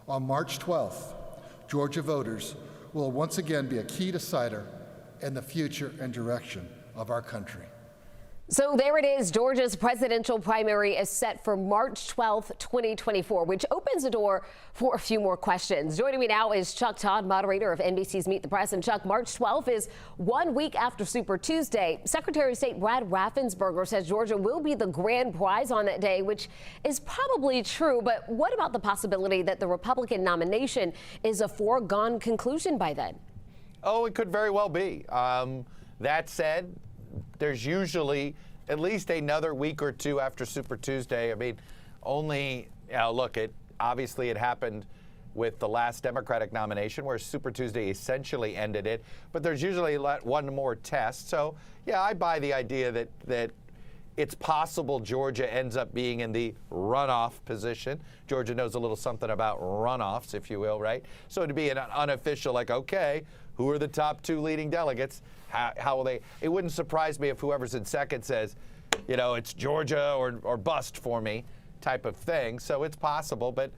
On March 12th, Georgia voters will once again be a key decider in the future and direction of our country. So there it is. Georgia's presidential primary is set for March 12th, 2024, which opens the door for a few more questions. Joining me now is Chuck Todd, moderator of NBC's Meet the Press. And Chuck, March 12th is 1 week after Super Tuesday. Secretary of State Brad Raffensperger says Georgia will be the grand prize on that day, which is probably true. But what about the possibility that the Republican nomination is a foregone conclusion by then? Oh, it could very well be. That said, there's usually at least another week or two after Super Tuesday. I mean, look, obviously it happened with the last Democratic nomination where Super Tuesday essentially ended it, but there's usually one more test. So, yeah, I buy the idea that it's possible Georgia ends up being in the runoff position. Georgia knows a little something about runoffs, if you will, right? So to be an unofficial, like, okay, who are the top two leading delegates? How will they? It wouldn't surprise me if whoever's in second says, you know, it's Georgia or bust for me type of thing. So it's possible, but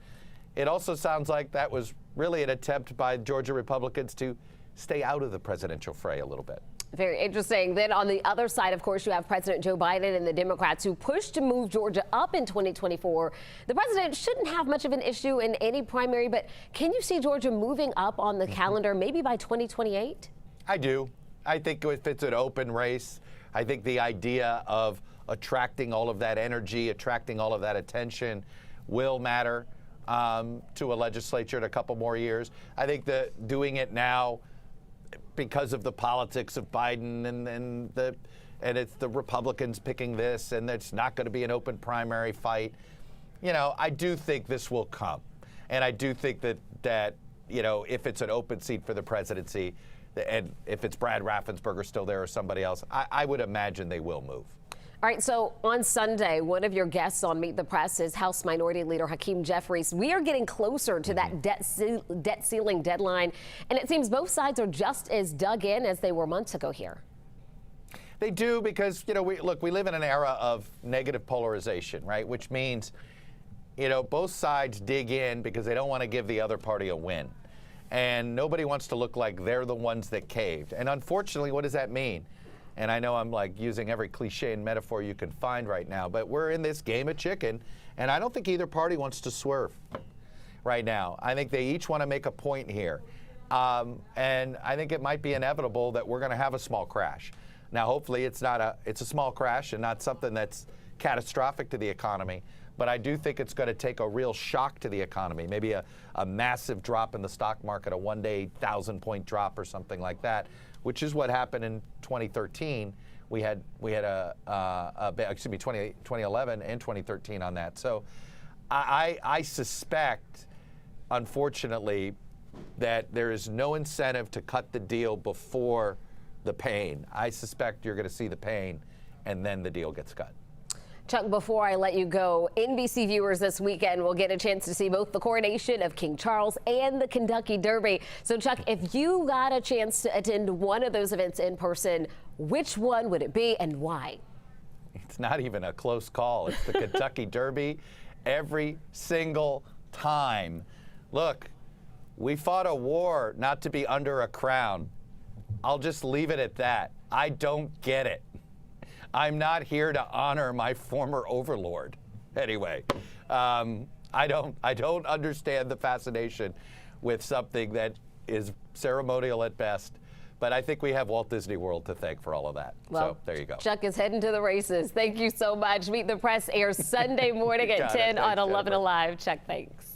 it also sounds like that was really an attempt by Georgia Republicans to stay out of the presidential fray a little bit. Very interesting. Then on the other side, of course, you have President Joe Biden and the Democrats who pushed to move Georgia up in 2024. The president shouldn't have much of an issue in any primary, but can you see Georgia moving up on the calendar maybe by 2028? I do. I think if it's an open race, I think the idea of attracting all of that energy, attracting all of that attention will matter to a legislature in a couple more years. I think that doing it now because of the politics of Biden and it's the Republicans picking this and it's not going to be an open primary fight. You know, I do think this will come. And I do think that you know, if it's an open seat for the presidency, and if it's Brad Raffensperger still there or somebody else, I would imagine they will move. All right, so on Sunday, one of your guests on Meet the Press is House Minority Leader Hakeem Jeffries. We are getting closer to that debt ceiling deadline, and it seems both sides are just as dug in as they were months ago here. They do because, you know, we live in an era of negative polarization, right? Which means, you know, both sides dig in because they don't want to give the other party a win. And nobody wants to look like they're the ones that caved. And unfortunately, what does that mean? And I know I'm like using every cliche and metaphor you can find right now, but we're in this game of chicken, and I don't think either party wants to swerve right now. I think they each want to make a point here. And I think it might be inevitable that we're going to have a small crash. Now, hopefully it's a small crash and not something that's catastrophic to the economy. But I do think it's going to take a real shock to the economy, maybe a massive drop in the stock market, a one-day 1,000-point drop or something like that, which is what happened in 2013. We had 2011 and 2013 on that. So I suspect, unfortunately, that there is no incentive to cut the deal before the pain. I suspect you're going to see the pain, and then the deal gets cut. Chuck, before I let you go, NBC viewers this weekend will get a chance to see both the coronation of King Charles and the Kentucky Derby. So, Chuck, if you got a chance to attend one of those events in person, which one would it be and why? It's not even a close call. It's the Kentucky Derby every single time. Look, we fought a war not to be under a crown. I'll just leave it at that. I don't get it. I'm not here to honor my former overlord. Anyway, I don't understand the fascination with something that is ceremonial at best. But I think we have Walt Disney World to thank for all of that. Well, so there you go. Chuck is heading to the races. Thank you so much. Meet the Press airs Sunday morning at 10 on 11 Alive. Chuck, thanks.